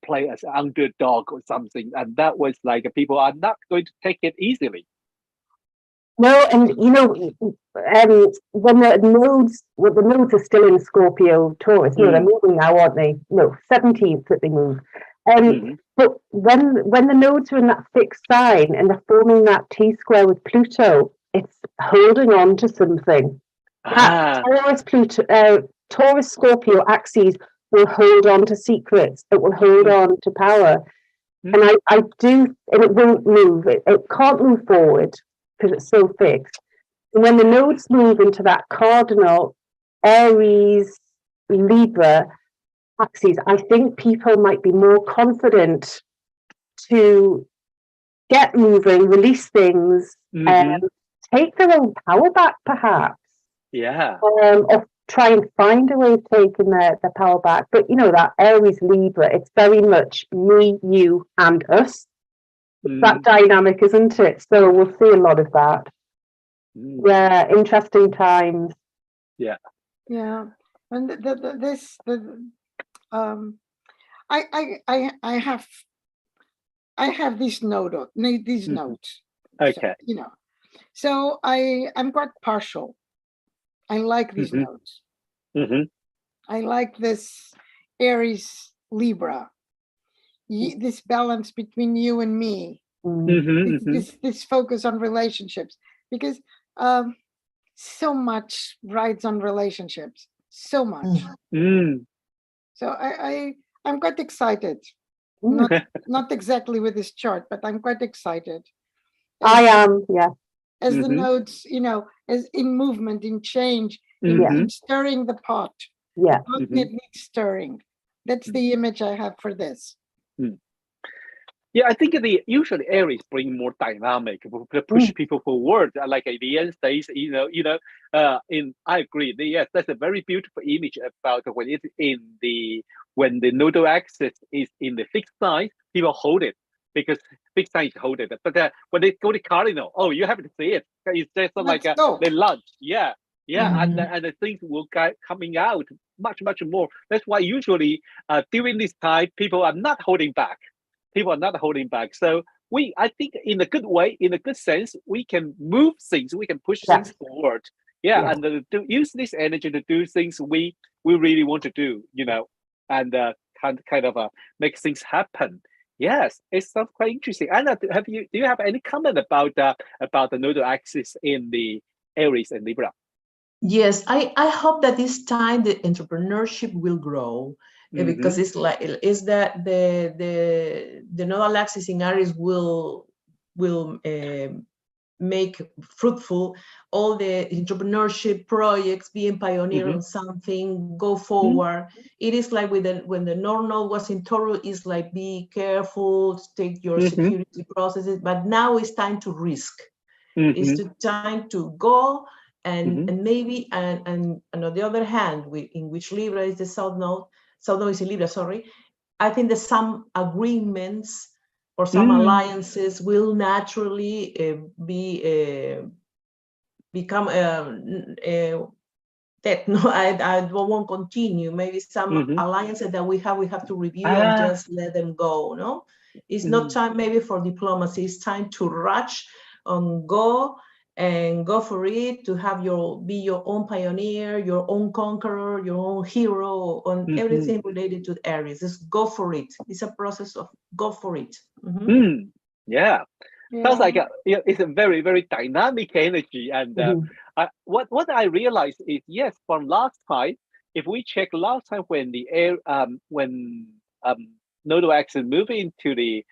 Speaker 1: play as an underdog or something, and that was like people are not going to take it easily.
Speaker 4: No, and when the nodes are still in Scorpio, Taurus. No, they're moving now, aren't they? No, 17th that they move. But when the nodes are in that fixed sign and they're forming that T square with Pluto, it's holding on to something. That Taurus Scorpio axis will hold on to secrets. It will hold on to power, and I do, and it won't move. It can't move forward because it's so fixed. And when the nodes move into that cardinal Aries Libra axis, I think people might be more confident to get moving, release things, and take their own power back, perhaps.
Speaker 1: Yeah.
Speaker 4: Or try and find a way of taking their power back. But that Aries Libra, it's very much me, you, and us. That dynamic, isn't it? So we'll see a lot of that. Yeah, interesting times.
Speaker 2: Yeah, and I have these notes.
Speaker 1: Okay.
Speaker 2: So I'm quite partial. I like these notes. I like this Aries Libra. This balance between you and me. This focus on relationships, because so much rides on relationships, so much. So I'm quite excited. Not exactly with this chart, but I'm quite excited.
Speaker 4: I am, yeah.
Speaker 2: As the nodes, as in movement, in change, in stirring the pot.
Speaker 4: Yeah.
Speaker 2: Constantly stirring. That's the image I have for this.
Speaker 1: Yeah, I think usually Aries bring more dynamic, to push people forward. Like Leanne says, I agree. Yes, that's a very beautiful image about when it's when the nodal axis is in the fixed sign, people hold it because fixed signs hold it. But when they go to cardinal, you have to see it. It's just like they lunge. Yeah. Yeah, and the things will coming out much more. That's why usually during this time, people are not holding back. People are not holding back. So I think in a good way, in a good sense, we can move things, we can push things forward. Yeah, and to use this energy to do things we really want to do, and kind of make things happen. Yes, it sounds quite interesting. Anna, do you have any comment about the nodal axis in the Aries and Libra?
Speaker 3: Yes, I hope that this time the entrepreneurship will grow, because it's that the nodal axis in Aries will make fruitful all the entrepreneurship projects, being pioneer on something, go forward. It is like when the North Node was in Taurus, it's like be careful, take your security processes, but now it's time to risk. It's the time to go. And maybe, and on the other hand, in which Libra is the South Node is in Libra, sorry, I think that some agreements or some alliances will naturally become that I won't continue. Maybe some alliances that we have to review and just let them go. No, it's not time maybe for diplomacy. It's time to rush on go for it, to have be your own pioneer, your own conqueror, your own hero on everything related to Aries. Just go for it. It's a process of go for it.
Speaker 1: Yeah. Sounds like it's a very, very dynamic energy. And what I realized is, yes, from last time, if we check last time when the nodal axis moved into the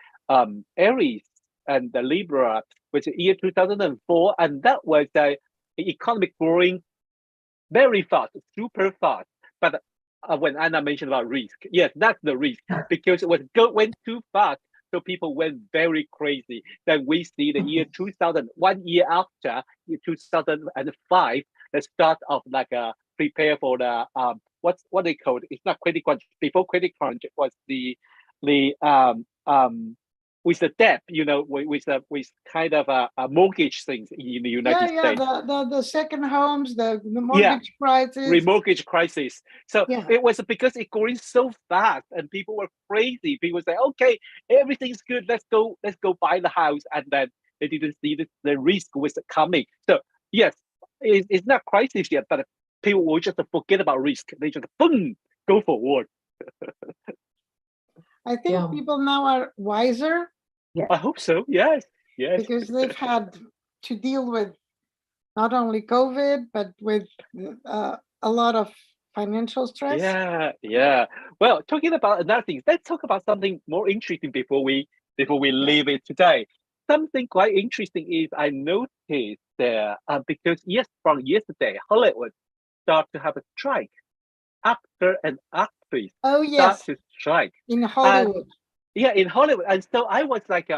Speaker 1: Aries and the Libra, which is year 2004, and that was the economic growing very fast, super fast. But when Anna mentioned about risk, yes, that's the risk, because it went too fast. So people went very crazy. Then we see the year 2000, 1 year after, 2005, the start of like prepare for the what they call it? It's not credit crunch. Before credit crunch, it was the with the debt, with kind of a mortgage things in the United States.
Speaker 2: The second homes, the mortgage prices.
Speaker 1: Remortgage crisis. So it was because it going so fast and people were crazy. People say, okay, everything's good. Let's go buy the house. And then they didn't see the risk was coming. So yes, it's not crisis yet, but people will just forget about risk. They just boom, go forward.
Speaker 2: I think people now are wiser.
Speaker 4: Yeah.
Speaker 1: I hope so. Yes.
Speaker 2: Because they've had to deal with not only COVID, but with a lot of financial stress.
Speaker 1: Yeah. Well, talking about another thing, let's talk about something more interesting before we leave it today. Something quite interesting is I noticed there because from yesterday, Hollywood start to have a strike. Actor and actress start to strike
Speaker 2: in Hollywood.
Speaker 1: In Hollywood. And so I was like,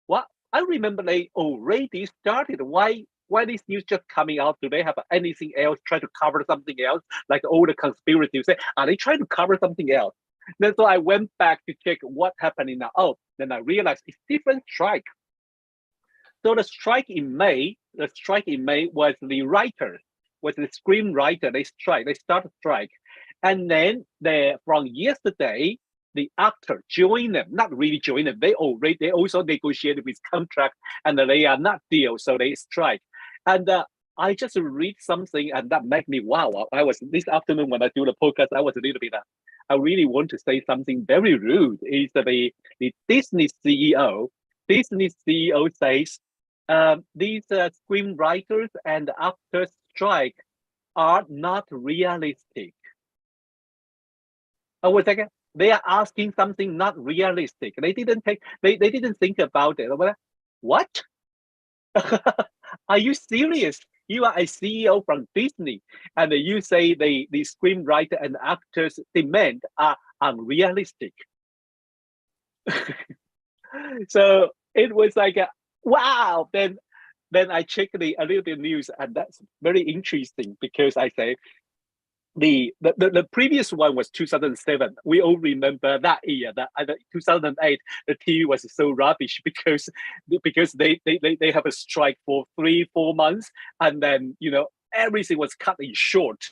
Speaker 1: what? I remember they already started. Why this news just coming out? Do they have anything else? Try to cover something else? Like all the conspiracies say, are they trying to cover something else? Then so I went back to check what happened now. Then I realized it's different strike. So the strike in May was the writers, was the screenwriter. They start a strike. And then from yesterday, the actor joined them, not really joined them. They also negotiated with contract, and they are not deal, so they strike. And I just read something, and that made me wow. I was this afternoon when I do the podcast, I was a little bit. I really want to say something very rude. Is the Disney CEO? Disney CEO says these screenwriters and actors strike are not realistic. I was like, they are asking something not realistic. They didn't think about it. What? Are you serious? You are a CEO from Disney, and you say the screenwriter and actors' demand are unrealistic. So it was like, wow. Then I checked a little bit news, and that's very interesting because I say, the previous one was 2007. We all remember that year. That 2008, the TV was so rubbish because they have a strike for 3-4 months, and then everything was cut in short.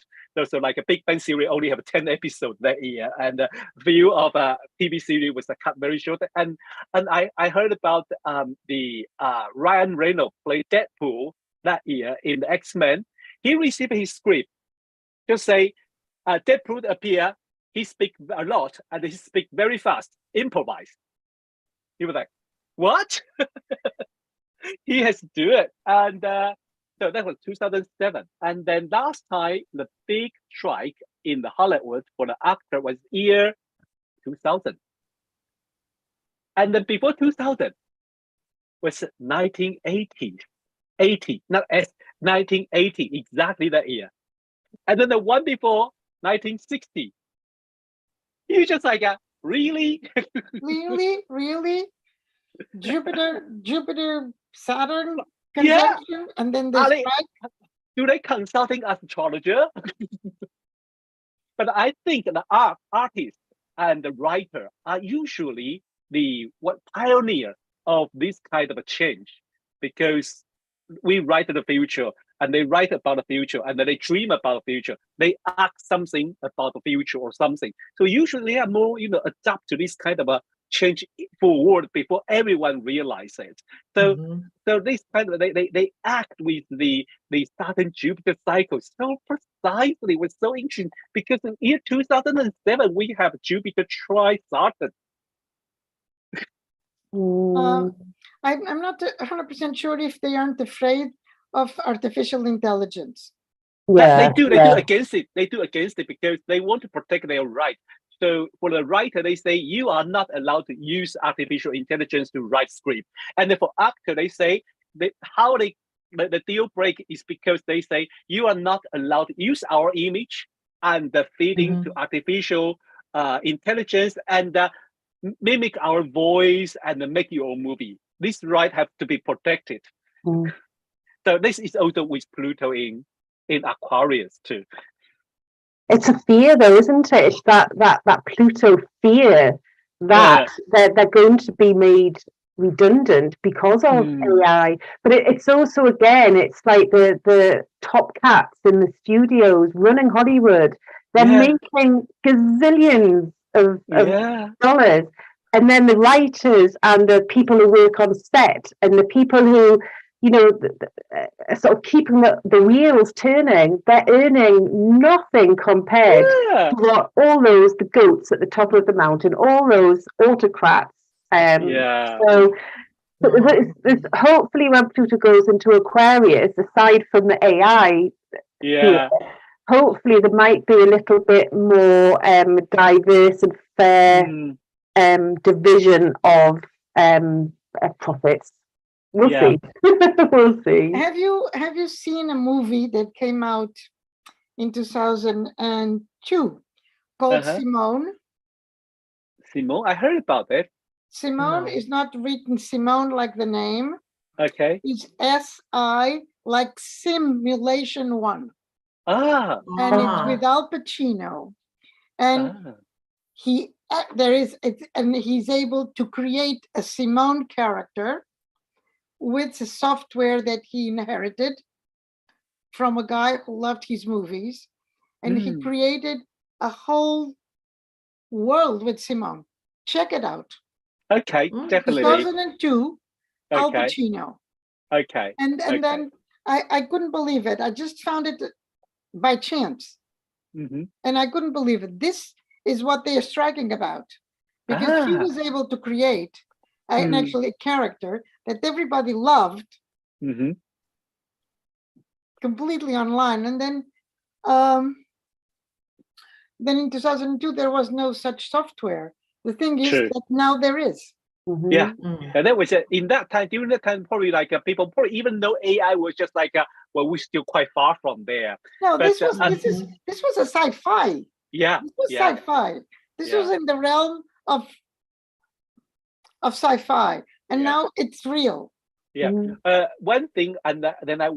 Speaker 1: So like a Big Bang series only have 10 episodes that year, and a few of TV series was cut very short. And I heard about the Ryan Reynolds played Deadpool that year in the X-Men. He received his script, just say Deadpool appear, he speak a lot and he speak very fast, improvise. He was like, what? He has to do it. And so that was 2007. And then last time, the big strike in the Hollywood for the actor was year 2000. And then before 2000 was 1980. 1980, exactly that year. And then the one before, 1960. You just like, really?
Speaker 2: Really? Jupiter, Saturn conjunction, and then this strike?
Speaker 1: Do they consulting astrologer? But I think the artist and the writer are usually the pioneer of this kind of a change, because we write the future and they write about the future and then they dream about the future. They act something about the future or something. So usually they are more, adapt to this kind of a change forward before everyone realizes it. So so this kind of they act with the Saturn Jupiter cycle so precisely. It was so interesting because in year 2007 we have Jupiter tri Saturn.
Speaker 2: I'm not 100% sure if they aren't afraid of artificial intelligence.
Speaker 1: They do against it. They do against it because they want to protect their right. So for the writer, they say you are not allowed to use artificial intelligence to write script. And then for actor, they say the deal break is because they say you are not allowed to use our image and the feeding to artificial intelligence and mimic our voice and make your own movie. This right have to be protected. So this is also with Pluto in Aquarius too.
Speaker 4: It's a fear, though, isn't it? It's that Pluto fear that they're going to be made redundant because of AI. But it's also, again, it's like the top cats in the studios running Hollywood. They're making gazillions of dollars. And then the writers and the people who work on set and the people who, sort of keeping the wheels turning, they're earning nothing compared to what all the goats at the top of the mountain, all those autocrats. So hopefully when Pluto goes into Aquarius, aside from the AI, hopefully there might be a little bit more diverse and fair division of profits. We'll see. We'll see.
Speaker 2: Have you seen a movie that came out in 2002 called Simone?
Speaker 1: Simone, I heard about it.
Speaker 2: Simone is not written Simone like the name.
Speaker 1: Okay.
Speaker 2: It's S-I like Simulation 1.
Speaker 1: And
Speaker 2: it's with Al Pacino. And he's able to create a Simone character with the software that he inherited from a guy who loved his movies. And he created a whole world with Simone. Check it out.
Speaker 1: Okay, definitely.
Speaker 2: 2002, Al Pacino.
Speaker 1: Okay.
Speaker 2: And then I couldn't believe it. I just found it by chance. And I couldn't believe it. This is what they are striking about. Because he was able to create actually a character that everybody loved completely online. And then in 2002, there was no such software. The thing is that now there is.
Speaker 1: And that was in that time, during that time, probably like people probably even though AI was just like, we're still quite far from there.
Speaker 2: No, this was a sci-fi.
Speaker 1: Yeah.
Speaker 2: This was sci-fi. This was in the realm of sci-fi, and now it's real. One thing, and then I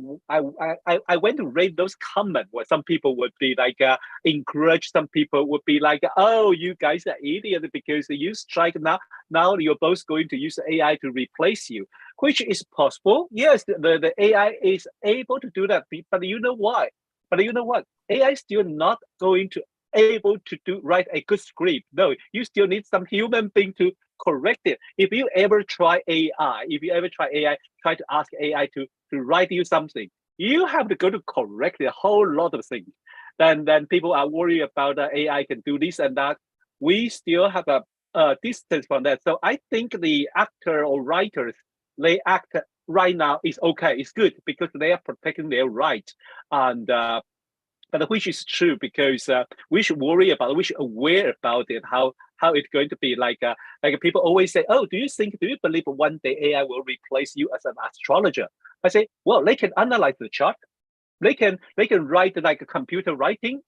Speaker 2: went to read those comments where some people would be like encourage, some people would be like, oh, you guys are idiots because you strike now you're both going to use AI to replace you.
Speaker 1: which is possible. Yes, the AI is able to do that, but you know why? But you know what? AI is still not going to able to write a good script. No, you still need some human being to correct it. If you ever try AI, try to ask AI to write you something, you have to go to correct a whole lot of things. Then people are worried about AI can do this and that. We still have a distance from that. So I think the actor or writers, they act right now is okay. It's good because they are protecting their right. And but which is true because we should worry about it, we should aware about it, how it's going to be. Like people always say, oh, do you believe one day AI will replace you as an astrologer? I say, well, they can analyze the chart, they can write like a computer writing,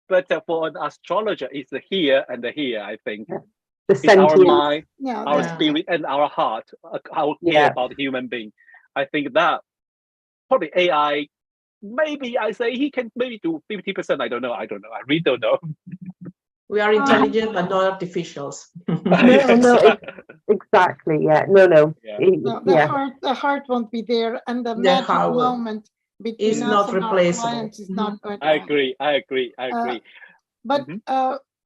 Speaker 1: but for an astrologer, it's the here and the here. I think
Speaker 4: the
Speaker 1: it's our mind, our
Speaker 2: Yeah.
Speaker 1: spirit, and our heart, our care about the human being. I think that probably AI. Maybe I say he can maybe do 50%. I don't know. I really don't know.
Speaker 3: We are intelligent but not artificials.
Speaker 4: No, exactly. Yeah, no.
Speaker 1: Yeah.
Speaker 2: No, the heart won't be there, and the magic moment between
Speaker 3: is
Speaker 2: us
Speaker 3: not
Speaker 2: and
Speaker 3: replaceable.
Speaker 2: our clients is not going to
Speaker 1: I
Speaker 2: happen.
Speaker 1: agree.
Speaker 2: But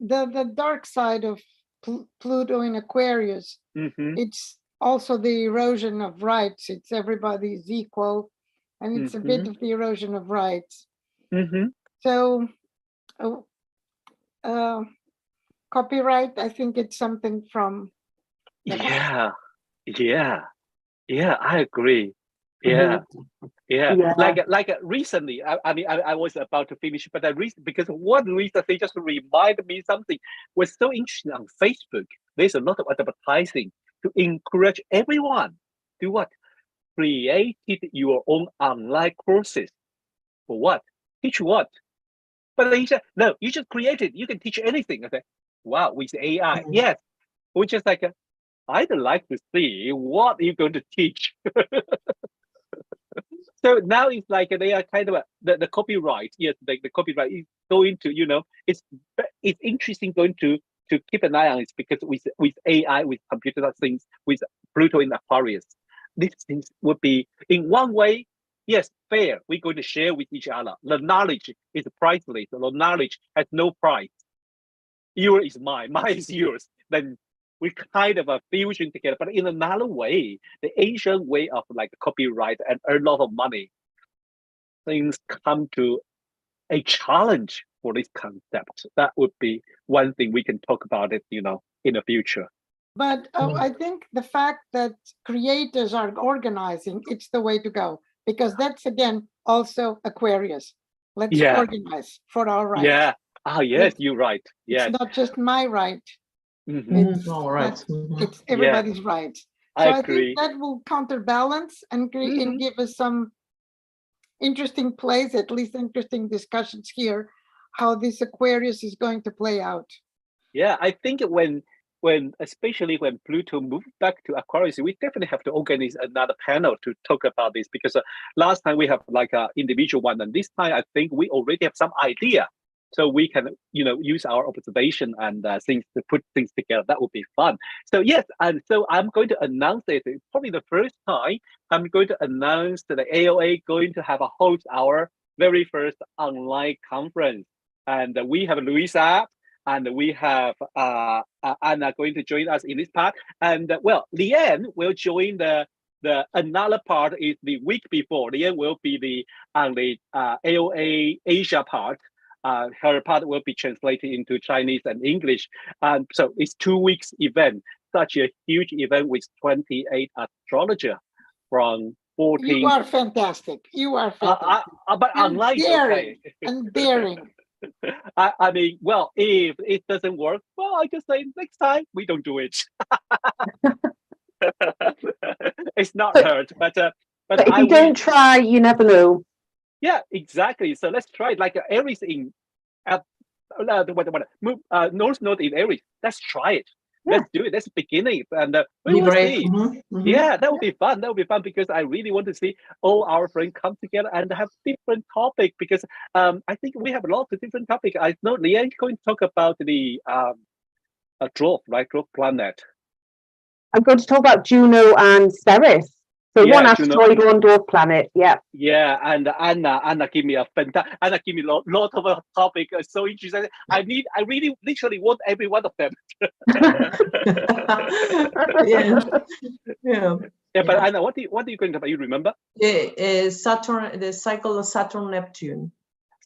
Speaker 2: the dark side of Pluto in Aquarius, it's also the erosion of rights. It's everybody's equal, and it's a bit of the erosion of rights. So copyright, I think it's something from
Speaker 1: yeah, I agree. Yeah. Like recently, I was about to finish, but because one reason they just reminded me something was so interesting on Facebook. There's a lot of advertising to encourage everyone to what? Created your own online courses. For what? Teach what? But they said, no, you just create it. You can teach anything. I said, wow, with AI. Yes. Which is like, I'd like to see what you're going to teach. So now it's like they are kind of the copyright. Yes, the copyright is going to, it's interesting going to keep an eye on it because with AI, with computer things, with Pluto in Aquarius, these things would be in one way, yes, fair. We're going to share with each other. The knowledge is priceless. The knowledge has no price. Yours is mine, mine is yours. Then we kind of a fusion together, but in another way, the Asian way of like copyright and earn a lot of money, things come to a challenge for this concept. That would be one thing we can talk about it, in the future.
Speaker 2: But I think the fact that creators are organizing, it's the way to go, because that's again also Aquarius. Let's organize for our rights.
Speaker 1: Yeah. Ah, yes, you're right. Yes.
Speaker 2: It's not just my right. It's everybody's right. So I think that will counterbalance and give us some interesting plays, at least interesting discussions here, how this Aquarius is going to play out.
Speaker 1: Yeah, I think especially when Pluto moved back to Aquarius, we definitely have to organize another panel to talk about this because last time we have like an individual one, and this time I think we already have some idea. So we can, use our observation and things to put things together. That would be fun. So yes, and so I'm going to announce it. It's probably the first time I'm going to announce that the AOA going to have a host our very first online conference, and we have Luisa and we have Anna going to join us in this part. And Leanne will join the another part is the week before. Leanne will be on the AOA Asia part. Her part will be translated into Chinese and English. So it's 2 weeks event, such a huge event with 28 astrologers from 14.
Speaker 2: You are fantastic. You are fantastic.
Speaker 1: But online,
Speaker 2: daring, okay. And daring.
Speaker 1: I mean, well, if it doesn't work, well, I just say next time we don't do it. It's not hurt, but
Speaker 4: if you don't try, you never know.
Speaker 1: Yeah, exactly. So let's try it. Like Aries in North Node in Aries. Let's try it. Yeah. Let's do it. Let's begin it, and we will see. Yeah, that would be fun. That would be fun because I really want to see all our friends come together and have different topics. Because I think we have lots of different topics. I know Leanne is going to talk about the dwarf, right? Dwarf planet.
Speaker 4: I'm going to talk about Juno and Ceres. So one asteroid, one dwarf planet. Yeah.
Speaker 1: Yeah, and Anna give me a fantastic. Anna give me lot of a topic. So interesting. I really, literally want every one of them.
Speaker 3: Yeah.
Speaker 1: Yeah, but Anna, what are you going to about? You remember?
Speaker 3: Saturn, the cycle of Saturn Neptune.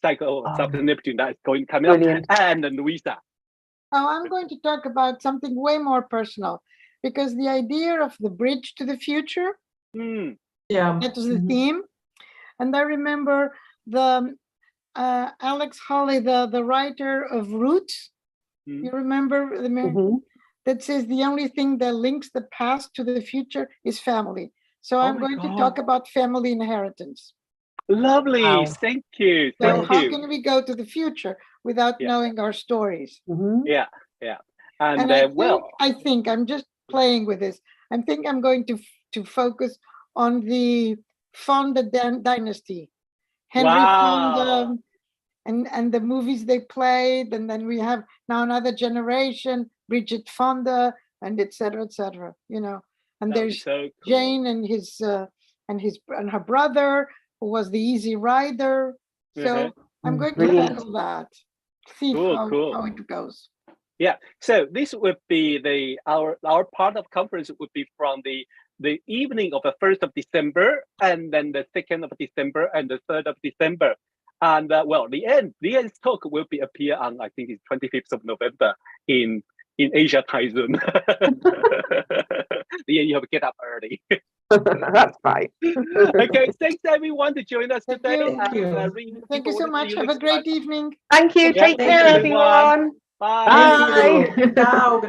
Speaker 1: Cycle of Saturn Neptune that is coming up, and Louisa.
Speaker 2: Oh, I'm going to talk about something way more personal, because the idea of the bridge to the future.
Speaker 3: Yeah,
Speaker 2: that was the theme, and I remember the Alex Holly, the writer of Roots. You remember that says the only thing that links the past to the future is family. So I'm going to talk about family inheritance.
Speaker 1: Lovely. Wow. Thank you.
Speaker 2: So how can we go to the future without knowing our stories?
Speaker 1: Yeah. And
Speaker 2: I think I'm just playing with this. I think I'm going to focus on the Fonda dynasty, Henry Fonda, and the movies they played, and then we have now another generation, Bridget Fonda, and etc. You know, and there's so cool. Jane and her brother, who was the Easy Rider. So I'm going to tackle that. See how it goes.
Speaker 1: Yeah. So this would be our part of conference would be from the evening of the 1st of December, and then the 2nd of December, and the 3rd of December. And the end talk will appear on, I think it's 25th of November in Asia time zone. You have to get up early.
Speaker 4: That's fine.
Speaker 1: Okay, thanks everyone to join us today.
Speaker 2: Thank you so much. Have a great evening.
Speaker 4: Thank you. Take care, everyone.
Speaker 1: Bye.
Speaker 3: Ciao.